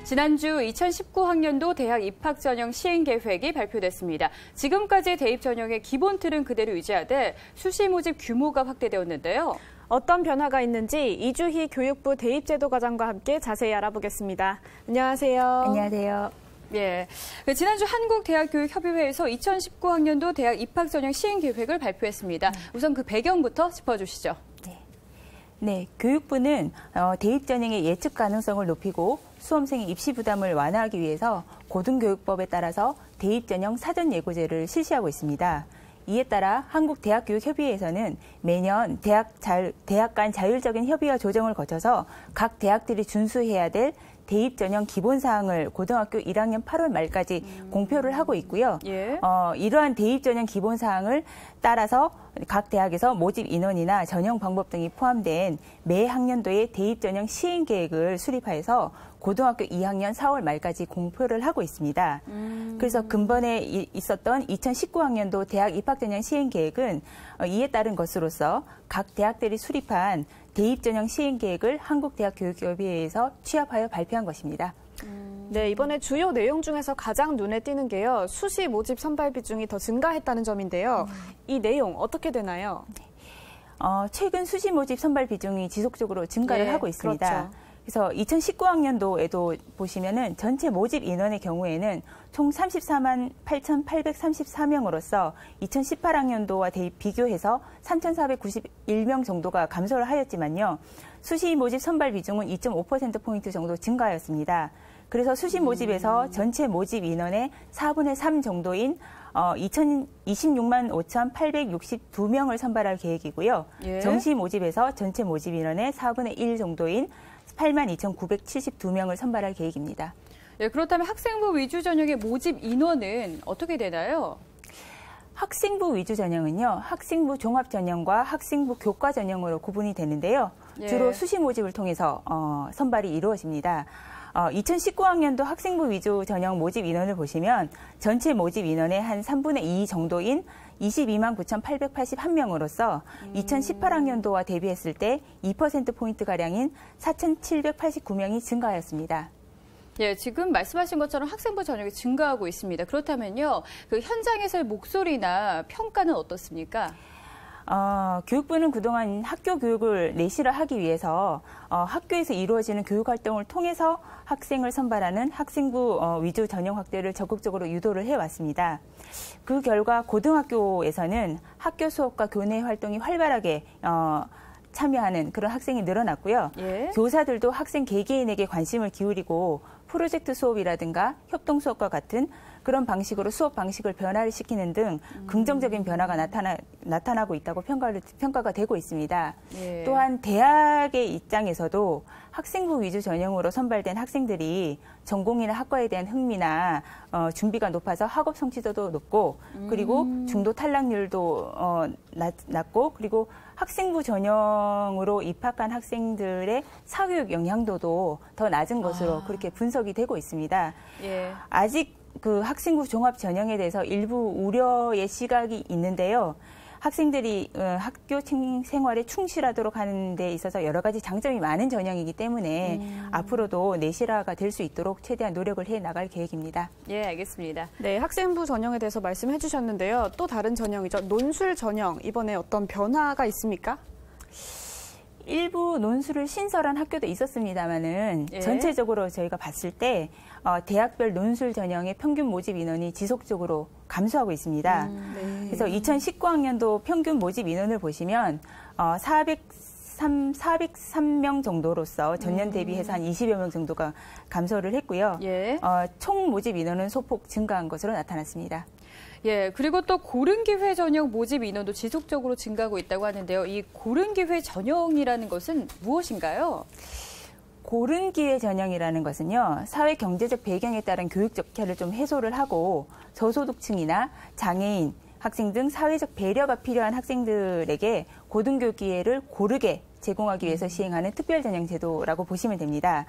지난주 2019학년도 대학 입학 전형 시행 계획이 발표됐습니다. 지금까지 대입 전형의 기본 틀은 그대로 유지하되 수시 모집 규모가 확대되었는데요. 어떤 변화가 있는지 이주희 교육부 대입제도과장과 함께 자세히 알아보겠습니다. 안녕하세요. 안녕하세요. 예, 지난주 한국대학교육협의회에서 2019학년도 대학 입학 전형 시행 계획을 발표했습니다. 우선 그 배경부터 짚어주시죠. 네, 교육부는 대입 전형의 예측 가능성을 높이고 수험생의 입시 부담을 완화하기 위해서 고등교육법에 따라서 대입 전형 사전 예고제를 실시하고 있습니다. 이에 따라 한국대학교육협의회에서는 매년 대학 간 자율적인 협의와 조정을 거쳐서 각 대학들이 준수해야 될 대입 전형 기본 사항을 고등학교 1학년 8월 말까지 공표를 하고 있고요. 예. 이러한 대입 전형 기본 사항을 따라서 각 대학에서 모집 인원이나 전형 방법 등이 포함된 매 학년도의 대입 전형 시행 계획을 수립하여서 고등학교 2학년 4월 말까지 공표를 하고 있습니다. 그래서 근본에 있었던 2019학년도 대학 입학 전형 시행 계획은 이에 따른 것으로서 각 대학들이 수립한 대입 전형 시행 계획을 한국대학교육협의회에서 취합하여 발표한 것입니다. 네, 이번에 주요 내용 중에서 가장 눈에 띄는 게요. 수시 모집 선발 비중이 더 증가했다는 점인데요. 이 내용 어떻게 되나요? 최근 수시 모집 선발 비중이 지속적으로 증가를 하고 있습니다. 그렇죠. 그래서 2019학년도에도 보시면은 전체 모집 인원의 경우에는 총 34만 8,834명으로서 2018학년도와 비교해서 3,491명 정도가 감소를 하였지만요. 수시 모집 선발 비중은 2.5%포인트 정도 증가하였습니다. 그래서 수시 모집에서 전체 모집 인원의 4분의 3 정도인 26만 5,862명을 선발할 계획이고요. 예. 정시 모집에서 전체 모집 인원의 4분의 1 정도인 8만 2,972명을 선발할 계획입니다. 예, 그렇다면 학생부 위주 전형의 모집 인원은 어떻게 되나요? 학생부 위주 전형은요, 학생부 종합 전형과 학생부 교과 전형으로 구분이 되는데요. 예. 주로 수시 모집을 통해서 선발이 이루어집니다. 2019학년도 학생부 위주 전형 모집 인원을 보시면 전체 모집 인원의 한 3분의 2 정도인 22만 9,881명으로서 2018학년도와 대비했을 때 2%포인트가량인 4,789명이 증가하였습니다. 예, 지금 말씀하신 것처럼 학생부 전형이 증가하고 있습니다. 그렇다면요, 그 현장에서의 목소리나 평가는 어떻습니까? 교육부는 그동안 학교 교육을 내실화 하기 위해서 학교에서 이루어지는 교육 활동을 통해서 학생을 선발하는 학생부 위주 전형 확대를 적극적으로 유도를 해왔습니다. 그 결과 고등학교에서는 학교 수업과 교내 활동이 활발하게 참여하는 그런 학생이 늘어났고요. 예. 교사들도 학생 개개인에게 관심을 기울이고 프로젝트 수업이라든가 협동 수업과 같은 그런 방식으로 수업 방식을 변화를 시키는 등 긍정적인 변화가 나타나고 있다고 평가가 되고 있습니다. 예. 또한 대학의 입장에서도 학생부 위주 전형으로 선발된 학생들이 전공이나 학과에 대한 흥미나 준비가 높아서 학업 성취도도 높고 그리고 중도 탈락률도 낮고 그리고 학생부 전형으로 입학한 학생들의 사교육 영향도도 더 낮은 것으로 그렇게 분석이 되고 있습니다. 예. 아직 그 학생부 종합 전형에 대해서 일부 우려의 시각이 있는데요. 학생들이 학교 생활에 충실하도록 하는 데 있어서 여러 가지 장점이 많은 전형이기 때문에 앞으로도 내실화가 될 수 있도록 최대한 노력을 해 나갈 계획입니다. 예, 알겠습니다. 네, 학생부 전형에 대해서 말씀해 주셨는데요. 또 다른 전형이죠. 논술 전형, 이번에 어떤 변화가 있습니까? 일부 논술을 신설한 학교도 있었습니다만은 예. 전체적으로 저희가 봤을 때 대학별 논술 전형의 평균 모집 인원이 지속적으로 감소하고 있습니다. 네. 그래서 2019학년도 평균 모집 인원을 보시면 403명 정도로서 전년 대비해서 한 20여 명 정도가 감소를 했고요. 예. 총 모집 인원은 소폭 증가한 것으로 나타났습니다. 예, 그리고 또 고른기회 전형 모집 인원도 지속적으로 증가하고 있다고 하는데요. 이 고른기회 전형이라는 것은 무엇인가요? 고른기회 전형이라는 것은요, 사회 경제적 배경에 따른 교육 적자를 좀 해소를 하고 저소득층이나 장애인, 학생 등 사회적 배려가 필요한 학생들에게 고등교육 기회를 고르게 제공하기 위해서 시행하는 특별 전형 제도라고 보시면 됩니다.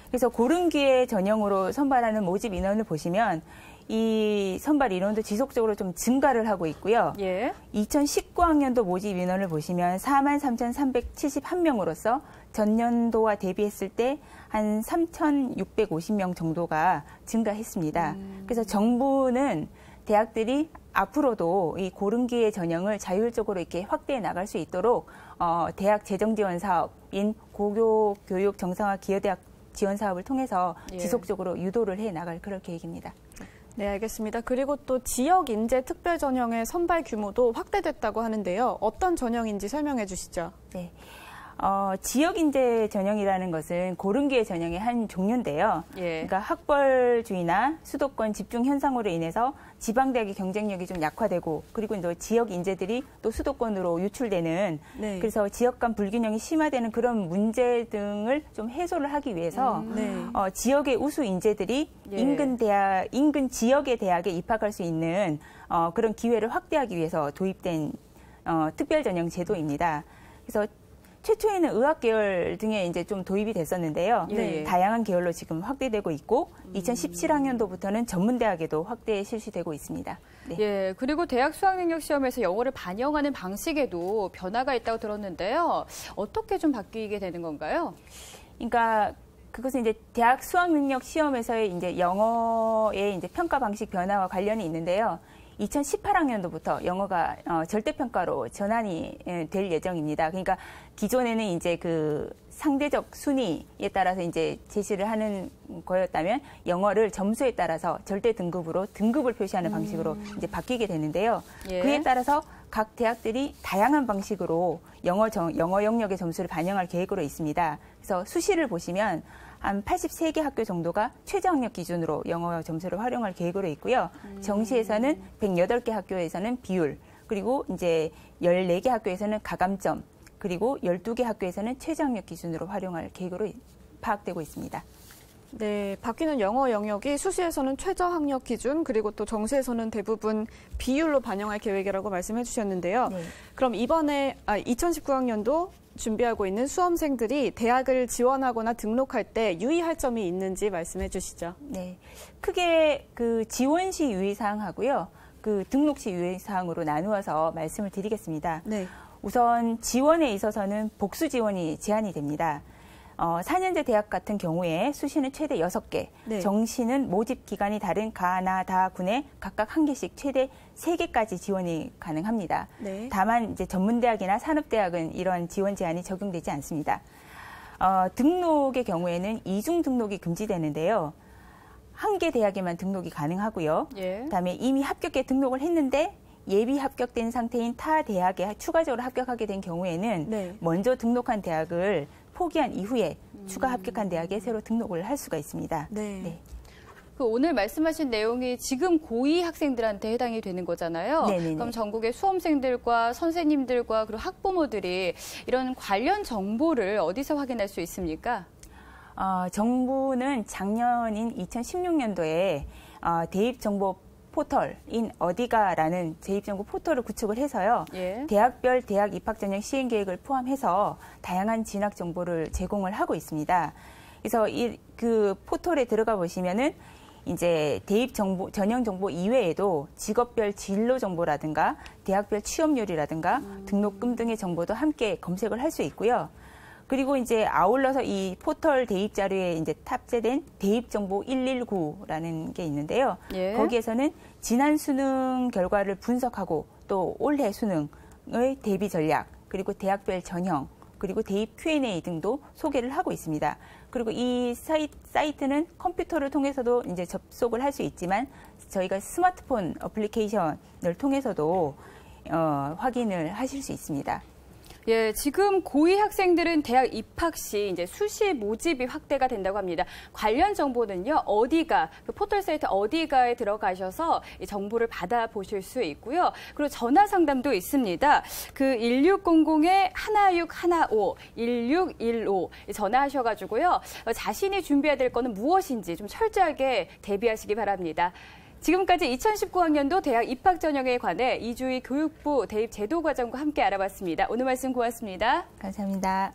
그래서 고른기회 전형으로 선발하는 모집 인원을 보시면 이 선발 인원도 지속적으로 좀 증가를 하고 있고요. 예. 2019학년도 모집 인원을 보시면 43,371명으로서 전년도와 대비했을 때 한 3,650명 정도가 증가했습니다. 그래서 정부는 대학들이 앞으로도 이 고른기의 전형을 자율적으로 이렇게 확대해 나갈 수 있도록 대학 재정 지원 사업인 고교교육 정상화 기여대학 지원 사업을 통해서 지속적으로 유도를 해 나갈 그럴 계획입니다. 네, 알겠습니다. 그리고 또 지역 인재 특별 전형의 선발 규모도 확대됐다고 하는데요. 어떤 전형인지 설명해 주시죠. 네. 지역 인재 전형이라는 것은 고른기의 전형의 한 종류인데요. 예. 그러니까 학벌주의나 수도권 집중 현상으로 인해서 지방대학의 경쟁력이 좀 약화되고 그리고 이제 지역 인재들이 또 수도권으로 유출되는 네. 그래서 지역 간 불균형이 심화되는 그런 문제 등을 좀 해소를 하기 위해서 네. 지역의 우수 인재들이 예. 인근 지역의 대학에 입학할 수 있는 그런 기회를 확대하기 위해서 도입된 특별 전형 제도입니다. 그래서 최초에는 의학 계열 등에 이제 좀 도입이 됐었는데요. 네. 다양한 계열로 지금 확대되고 있고 2017학년도부터는 전문대학에도 확대 실시되고 있습니다. 네. 예, 그리고 대학 수학능력 시험에서 영어를 반영하는 방식에도 변화가 있다고 들었는데요. 어떻게 좀 바뀌게 되는 건가요? 그러니까 그것은 이제 대학 수학능력 시험에서의 이제 영어의 이제 평가 방식 변화와 관련이 있는데요. 2018학년도부터 영어가 절대평가로 전환이 될 예정입니다. 그러니까 기존에는 이제 그 상대적 순위에 따라서 이제 제시를 하는 거였다면 영어를 점수에 따라서 절대 등급으로 등급을 표시하는 방식으로 이제 바뀌게 되는데요. 예. 그에 따라서 각 대학들이 다양한 방식으로 영어 영역의 점수를 반영할 계획으로 있습니다. 그래서 수시를 보시면 한 83개 학교 정도가 최저학력 기준으로 영어 점수를 활용할 계획으로 있고요. 정시에서는 108개 학교에서는 비율, 그리고 이제 14개 학교에서는 가감점, 그리고 12개 학교에서는 최저학력 기준으로 활용할 계획으로 파악되고 있습니다. 네, 바뀌는 영어 영역이 수시에서는 최저학력 기준, 그리고 또 정시에서는 대부분 비율로 반영할 계획이라고 말씀해 주셨는데요. 네. 그럼 이번에 2019학년도 준비하고 있는 수험생들이 대학을 지원하거나 등록할 때 유의할 점이 있는지 말씀해 주시죠. 네, 크게 그 지원 시 유의사항하고요, 그 등록 시 유의사항으로 나누어서 말씀을 드리겠습니다. 네. 우선 지원에 있어서는 복수 지원이 제한이 됩니다. 4년제 대학 같은 경우에 수시는 최대 6개, 네. 정시는 모집 기간이 다른 가나다 군에 각각 1개씩 최대 3개까지 지원이 가능합니다. 네. 다만 이제 전문대학이나 산업대학은 이런 지원 제한이 적용되지 않습니다. 등록의 경우에는 이중 등록이 금지되는데요. 한 개 대학에만 등록이 가능하고요. 예. 그다음에 이미 합격에 등록을 했는데 예비 합격된 상태인 타 대학에 추가적으로 합격하게 된 경우에는 네. 먼저 등록한 대학을 포기한 이후에 추가 합격한 대학에 새로 등록을 할 수가 있습니다. 네. 네. 그 오늘 말씀하신 내용이 지금 고2 학생들한테 해당이 되는 거잖아요. 네네네. 그럼 전국의 수험생들과 선생님들과 그리고 학부모들이 이런 관련 정보를 어디서 확인할 수 있습니까? 정부는 작년인 2016년도에 대입정보 포털인 어디가라는 대입정보 포털을 구축을 해서요. 예. 대학별 대학 입학 전형 시행 계획을 포함해서 다양한 진학 정보를 제공을 하고 있습니다. 그래서 그 포털에 들어가 보시면은 이제 대입 정보, 전형 정보 이외에도 직업별 진로 정보라든가 대학별 취업률이라든가 등록금 등의 정보도 함께 검색을 할 수 있고요. 그리고 이제 아울러서 이 포털 대입 자료에 이제 탑재된 대입 정보 119라는 게 있는데요. 예. 거기에서는 지난 수능 결과를 분석하고 또 올해 수능의 대비 전략, 그리고 대학별 전형, 그리고 대입 Q&A 등도 소개를 하고 있습니다. 그리고 이 사이트는 컴퓨터를 통해서도 이제 접속을 할 수 있지만 저희가 스마트폰 어플리케이션을 통해서도 확인을 하실 수 있습니다. 예, 지금 고2 학생들은 대학 입학 시 이제 수시 모집이 확대가 된다고 합니다. 관련 정보는요, 어디가, 그 포털 사이트 어디가에 들어가셔서 이 정보를 받아보실 수 있고요. 그리고 전화 상담도 있습니다. 그 1600-1615, 1615 전화하셔가지고요. 자신이 준비해야 될 거는 무엇인지 좀 철저하게 대비하시기 바랍니다. 지금까지 2019학년도 대학 입학 전형에 관해 이주희 교육부 대입 제도 과장과 함께 알아봤습니다. 오늘 말씀 고맙습니다. 감사합니다.